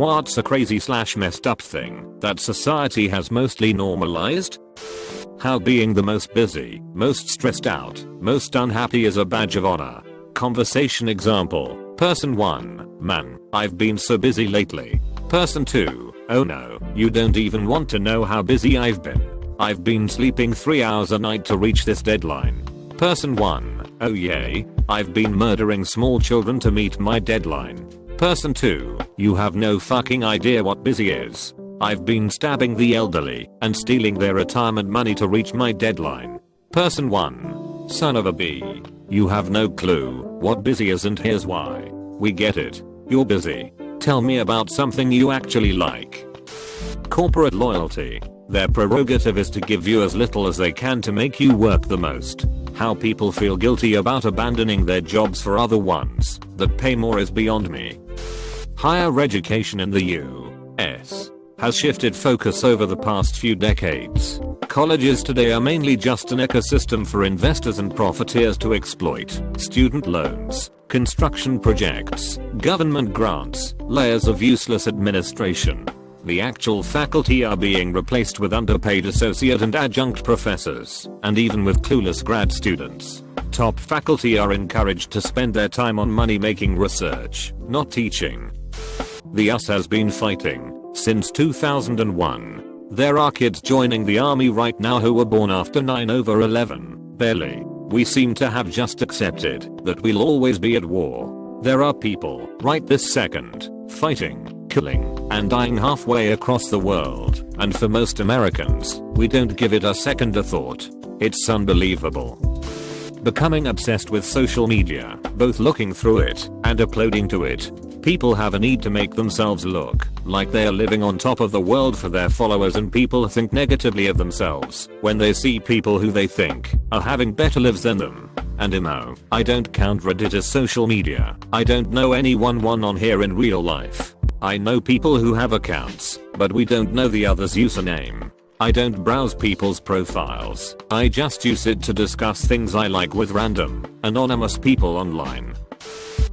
What's a crazy / messed up thing that society has mostly normalized? How being the most busy, most stressed out, most unhappy is a badge of honor. Conversation example. Person 1, man, I've been so busy lately. Person 2, oh no, you don't even want to know how busy I've been. I've been sleeping 3 hours a night to reach this deadline. Person 1, oh yay, I've been murdering small children to meet my deadline. Person 2, you have no fucking idea what busy is. I've been stabbing the elderly and stealing their retirement money to reach my deadline. Person 1, son of a bee, you have no clue what busy is and here's why. We get it. You're busy. Tell me about something you actually like. Corporate loyalty. Their prerogative is to give you as little as they can to make you work the most. How people feel guilty about abandoning their jobs for other ones that pay more is beyond me. Higher education in the US has shifted focus over the past few decades. Colleges today are mainly just an ecosystem for investors and profiteers to exploit. Student loans, construction projects, government grants, layers of useless administration. The actual faculty are being replaced with underpaid associate and adjunct professors, and even with clueless grad students. Top faculty are encouraged to spend their time on money-making research, not teaching. The US has been fighting since 2001. There are kids joining the army right now who were born after 9/11. Barely. We seem to have just accepted that we'll always be at war. There are people, right this second, fighting, killing, and dying halfway across the world, and for most Americans, we don't give it a second a thought. It's unbelievable. Becoming obsessed with social media, both looking through it and uploading to it. People have a need to make themselves look like they are living on top of the world for their followers, and people think negatively of themselves when they see people who they think are having better lives than them. And I don't count Reddit as social media. I don't know anyone on here in real life. I know people who have accounts, but we don't know the other's username. I don't browse people's profiles. I just use it to discuss things I like with random, anonymous people online.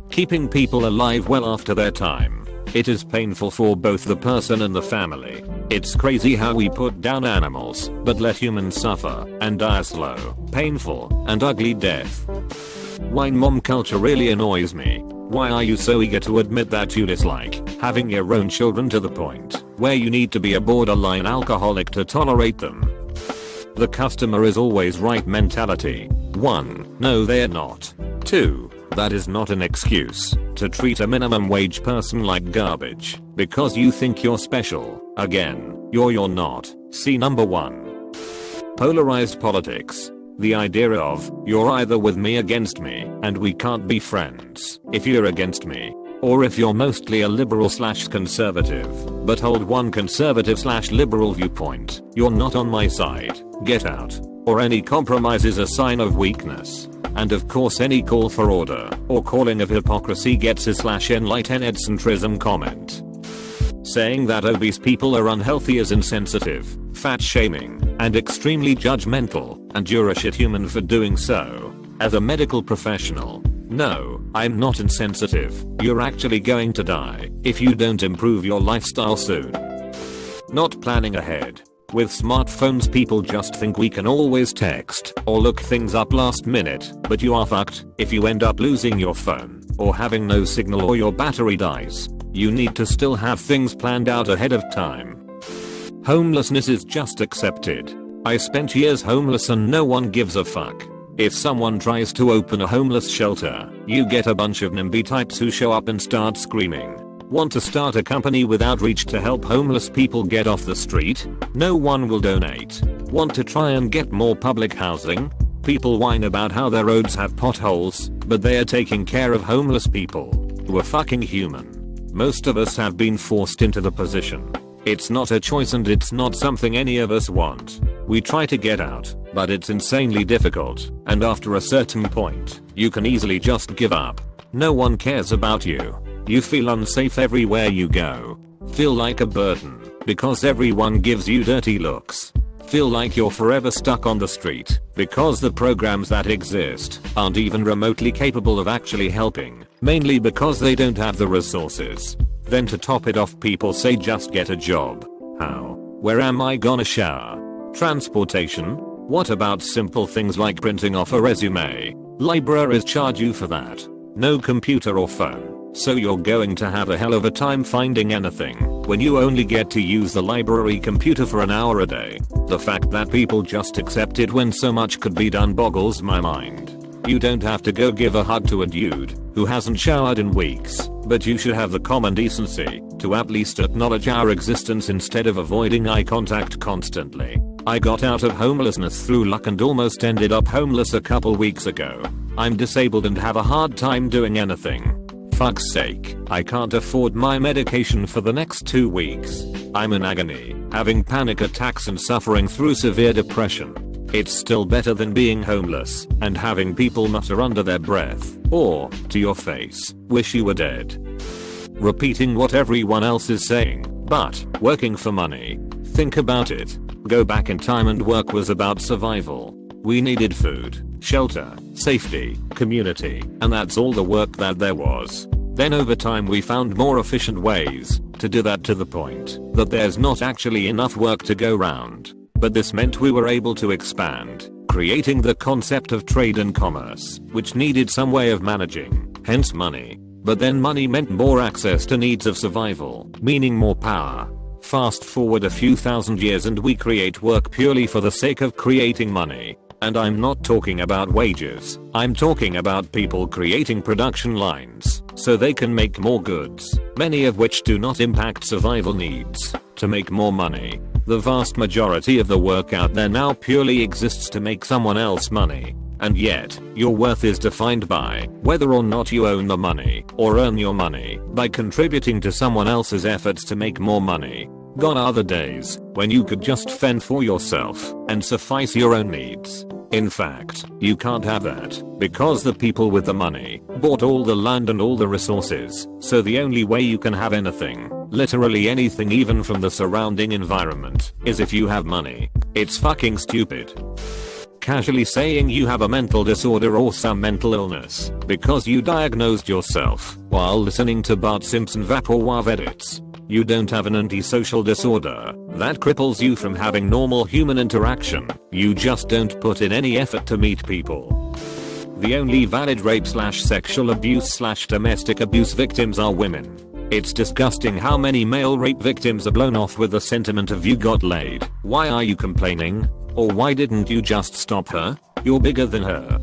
Keeping people alive well after their time. It is painful for both the person and the family. It's crazy how we put down animals, but let humans suffer and die a slow, painful, and ugly death. Wine mom culture really annoys me. Why are you so eager to admit that you dislike having your own children to the point where you need to be a borderline alcoholic to tolerate them? The customer is always right mentality. 1. No, they're not. 2. That is not an excuse to treat a minimum wage person like garbage because you think you're special. Again, you're not. See number 1. Polarized politics. The idea of, you're either with me against me, and we can't be friends if you're against me. Or if you're mostly a liberal / conservative, but hold one conservative / liberal viewpoint, you're not on my side, get out. Or any compromise is a sign of weakness. And of course any call for order, or calling of hypocrisy gets a /enlightened centrism comment. Saying that obese people are unhealthy is insensitive, fat shaming, and extremely judgmental, and you're a shit human for doing so. As a medical professional, no, I'm not insensitive. You're actually going to die if you don't improve your lifestyle soon. Not planning ahead. With smartphones, people just think we can always text or look things up last minute, but you are fucked if you end up losing your phone or having no signal or your battery dies. You need to still have things planned out ahead of time. Homelessness is just accepted. I spent years homeless and no one gives a fuck. If someone tries to open a homeless shelter, you get a bunch of NIMBY types who show up and start screaming. Want to start a company with outreach to help homeless people get off the street? No one will donate. Want to try and get more public housing? People whine about how their roads have potholes, but they are taking care of homeless people who are fucking human. Most of us have been forced into the position. It's not a choice and it's not something any of us want. We try to get out, but it's insanely difficult, and after a certain point, you can easily just give up. No one cares about you. You feel unsafe everywhere you go. Feel like a burden, because everyone gives you dirty looks. Feel like you're forever stuck on the street, because the programs that exist aren't even remotely capable of actually helping, mainly because they don't have the resources. Then to top it off, people say just get a job. How? Where am I gonna shower? Transportation? What about simple things like printing off a resume? Libraries charge you for that. No computer or phone, so you're going to have a hell of a time finding anything when you only get to use the library computer for an hour a day. The fact that people just accept it when so much could be done boggles my mind. You don't have to go give a hug to a dude who hasn't showered in weeks, but you should have the common decency to at least acknowledge our existence instead of avoiding eye contact constantly. I got out of homelessness through luck and almost ended up homeless a couple weeks ago. I'm disabled and have a hard time doing anything. Fuck's sake, I can't afford my medication for the next 2 weeks. I'm in agony, having panic attacks and suffering through severe depression. It's still better than being homeless and having people mutter under their breath, or, to your face, wish you were dead. Repeating what everyone else is saying, but working for money. Think about it. Go back in time and work was about survival. We needed food, shelter, safety, community, and that's all the work that there was. Then over time we found more efficient ways to do that, to the point that there's not actually enough work to go round. But this meant we were able to expand, creating the concept of trade and commerce, which needed some way of managing, hence money. But then money meant more access to needs of survival, meaning more power. Fast forward a few thousand years and we create work purely for the sake of creating money. And I'm not talking about wages, I'm talking about people creating production lines so they can make more goods, many of which do not impact survival needs, to make more money. The vast majority of the work out there now purely exists to make someone else money. And yet, your worth is defined by whether or not you own the money or earn your money by contributing to someone else's efforts to make more money. Gone are the days when you could just fend for yourself and suffice your own needs. In fact, you can't have that because the people with the money bought all the land and all the resources, so the only way you can have anything, literally anything even from the surrounding environment, is if you have money. It's fucking stupid. Casually saying you have a mental disorder or some mental illness because you diagnosed yourself while listening to Bart Simpson Vaporwave edits. You don't have an antisocial disorder that cripples you from having normal human interaction. You just don't put in any effort to meet people. The only valid rape/sexual abuse/domestic abuse victims are women. It's disgusting how many male rape victims are blown off with the sentiment of "you got laid, why are you complaining?" or "why didn't you just stop her? You're bigger than her."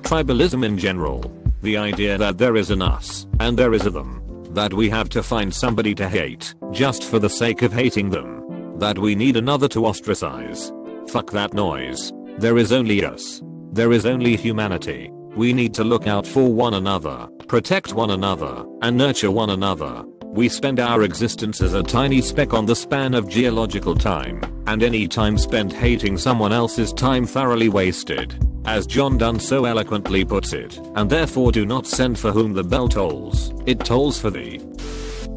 Tribalism in general. The idea that there is an us and there is a them. That we have to find somebody to hate just for the sake of hating them. That we need another to ostracize. Fuck that noise. There is only us. There is only humanity. We need to look out for one another, protect one another, and nurture one another. We spend our existence as a tiny speck on the span of geological time, and any time spent hating someone else is time thoroughly wasted. As John Donne so eloquently puts it, and therefore do not send for whom the bell tolls, it tolls for thee.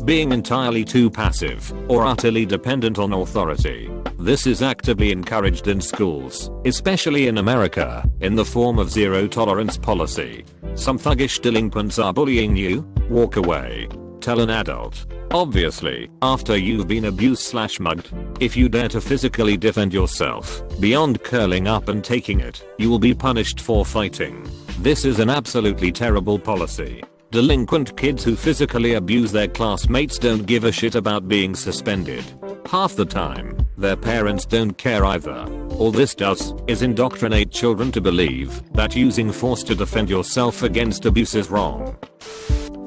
Being entirely too passive, or utterly dependent on authority. This is actively encouraged in schools, especially in America, in the form of zero tolerance policy. Some thuggish delinquents are bullying you? Walk away. Tell an adult. Obviously, after you've been abused/mugged. If you dare to physically defend yourself, beyond curling up and taking it, you will be punished for fighting. This is an absolutely terrible policy. Delinquent kids who physically abuse their classmates don't give a shit about being suspended. Half the time, their parents don't care either. All this does is indoctrinate children to believe that using force to defend yourself against abuse is wrong.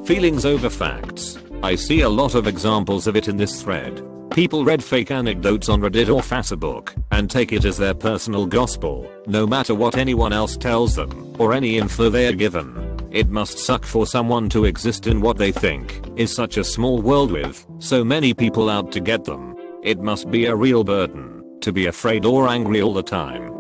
Feelings over facts. I see a lot of examples of it in this thread. People read fake anecdotes on Reddit or Facebook and take it as their personal gospel, no matter what anyone else tells them or any info they are given. It must suck for someone to exist in what they think is such a small world with so many people out to get them. It must be a real burden to be afraid or angry all the time.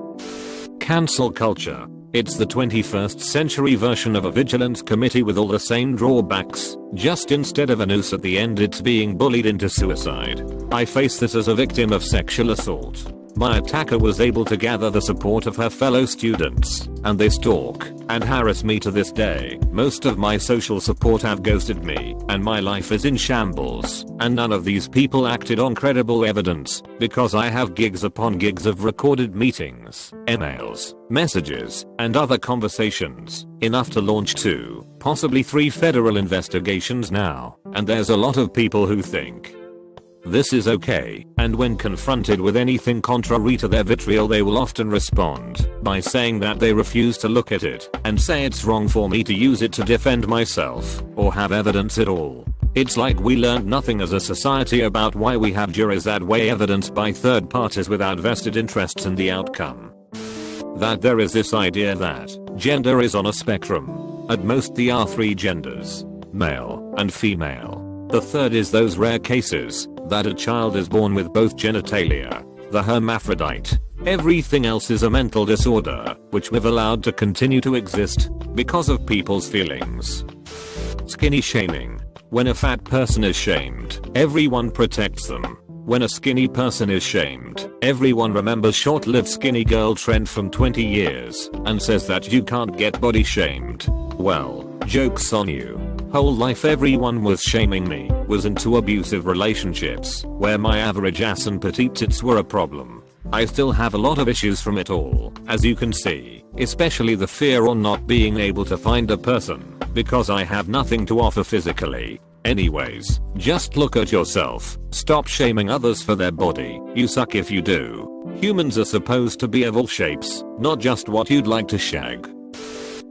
Cancel culture. It's the 21st century version of a vigilance committee with all the same drawbacks, just instead of a noose at the end it's being bullied into suicide. I face this as a victim of sexual assault. My attacker was able to gather the support of her fellow students, and they stalk and harass me to this day. Most of my social support have ghosted me, and my life is in shambles, and none of these people acted on credible evidence, because I have gigs upon gigs of recorded meetings, emails, messages, and other conversations, enough to launch 2, possibly 3 federal investigations now, and there's a lot of people who think this is okay, and when confronted with anything contrary to their vitriol they will often respond by saying that they refuse to look at it and say it's wrong for me to use it to defend myself or have evidence at all. It's like we learned nothing as a society about why we have juries that weigh evidence by third parties without vested interests in the outcome. That there is this idea that gender is on a spectrum. At most there are 3 genders, male and female. The third is those rare cases that a child is born with both genitalia, the hermaphrodite. Everything else is a mental disorder, which we've allowed to continue to exist because of people's feelings. Skinny shaming. When a fat person is shamed, everyone protects them. When a skinny person is shamed, everyone remembers short-lived skinny girl trend from 20 years and says that you can't get body shamed. Well, joke's on you. Whole life everyone was shaming me was into abusive relationships where my average ass and petite tits were a problem. I still have a lot of issues from it all, as you can see, especially the fear on not being able to find a person because I have nothing to offer physically. Anyways, just look at yourself. Stop shaming others for their body. You suck if you do. Humans are supposed to be of all shapes, not just what you'd like to shag.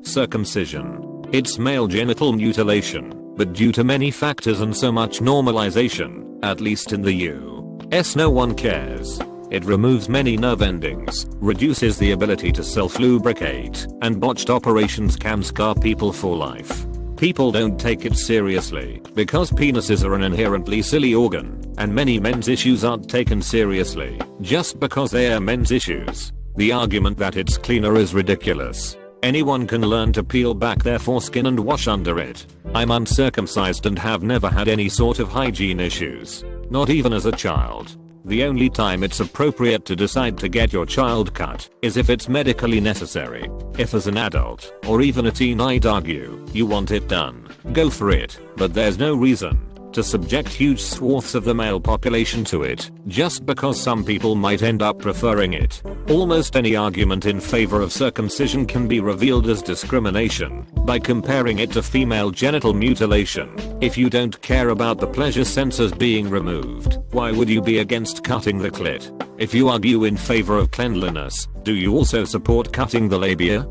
Circumcision. It's male genital mutilation, but due to many factors and so much normalization, at least in the US, no one cares. It removes many nerve endings, reduces the ability to self-lubricate, and botched operations can scar people for life. People don't take it seriously because penises are an inherently silly organ, and many men's issues aren't taken seriously just because they are men's issues. The argument that it's cleaner is ridiculous. Anyone can learn to peel back their foreskin and wash under it. I'm uncircumcised and have never had any sort of hygiene issues, not even as a child. The only time it's appropriate to decide to get your child cut is if it's medically necessary. If as an adult, or even a teen I'd argue, you want it done, go for it, but there's no reason to subject huge swaths of the male population to it, just because some people might end up preferring it. Almost any argument in favor of circumcision can be revealed as discrimination by comparing it to female genital mutilation. If you don't care about the pleasure sensors being removed, why would you be against cutting the clit? If you argue in favor of cleanliness, do you also support cutting the labia?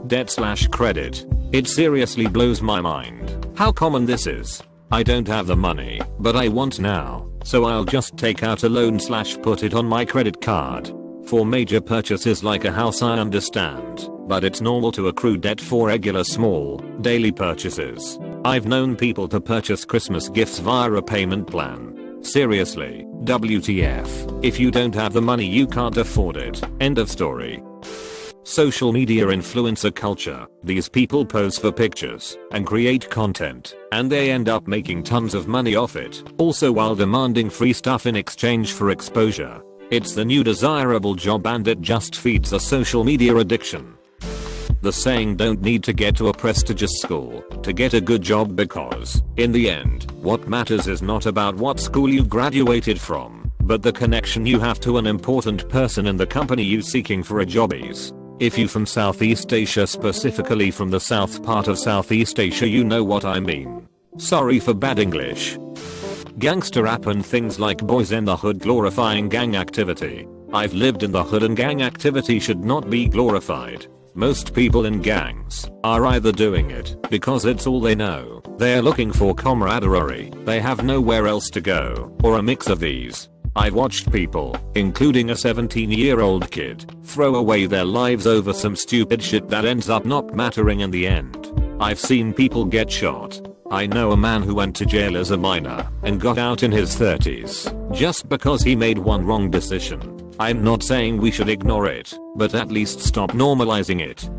Debt/credit. It seriously blows my mind how common this is. I don't have the money, but I want now, so I'll just take out a loan/put it on my credit card. For major purchases like a house I understand, but it's normal to accrue debt for regular small, daily purchases. I've known people to purchase Christmas gifts via a payment plan. Seriously, WTF, if you don't have the money you can't afford it. End of story. Social media influencer culture. These people pose for pictures and create content, and they end up making tons of money off it, also while demanding free stuff in exchange for exposure. It's the new desirable job and it just feeds a social media addiction. The saying don't need to get to a prestigious school to get a good job because, in the end, what matters is not about what school you graduated from, but the connection you have to an important person in the company you seeking for a job is. If you from Southeast Asia, specifically from the south part of Southeast Asia, you know what I mean. Sorry for bad English. Gangster rap and things like boys in the hood glorifying gang activity. I've lived in the hood and gang activity should not be glorified. Most people in gangs are either doing it because it's all they know, they're looking for camaraderie, they have nowhere else to go, or a mix of these. I've watched people, including a 17-year-old kid, throw away their lives over some stupid shit that ends up not mattering in the end. I've seen people get shot. I know a man who went to jail as a minor and got out in his 30s just because he made one wrong decision. I'm not saying we should ignore it, but at least stop normalizing it.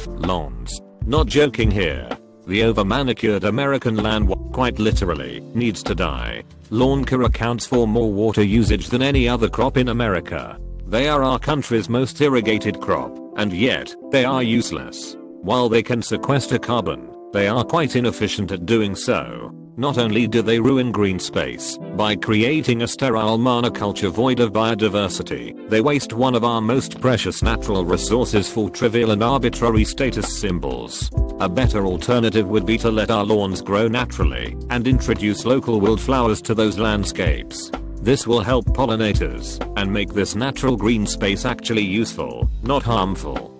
Lawns. Not joking here. The over-manicured American land quite literally needs to die. Lawn care accounts for more water usage than any other crop in America. They are our country's most irrigated crop, and yet, they are useless. While they can sequester carbon, they are quite inefficient at doing so. Not only do they ruin green space by creating a sterile monoculture void of biodiversity, they waste one of our most precious natural resources for trivial and arbitrary status symbols. A better alternative would be to let our lawns grow naturally and introduce local wildflowers to those landscapes. This will help pollinators and make this natural green space actually useful, not harmful.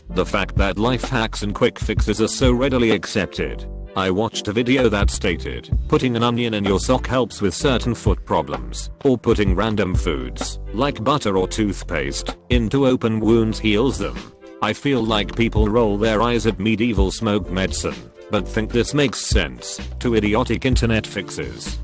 The fact that life hacks and quick fixes are so readily accepted. I watched a video that stated, putting an onion in your sock helps with certain foot problems, or putting random foods, like butter or toothpaste, into open wounds heals them. I feel like people roll their eyes at medieval smoke medicine, but think this makes sense to idiotic internet fixes.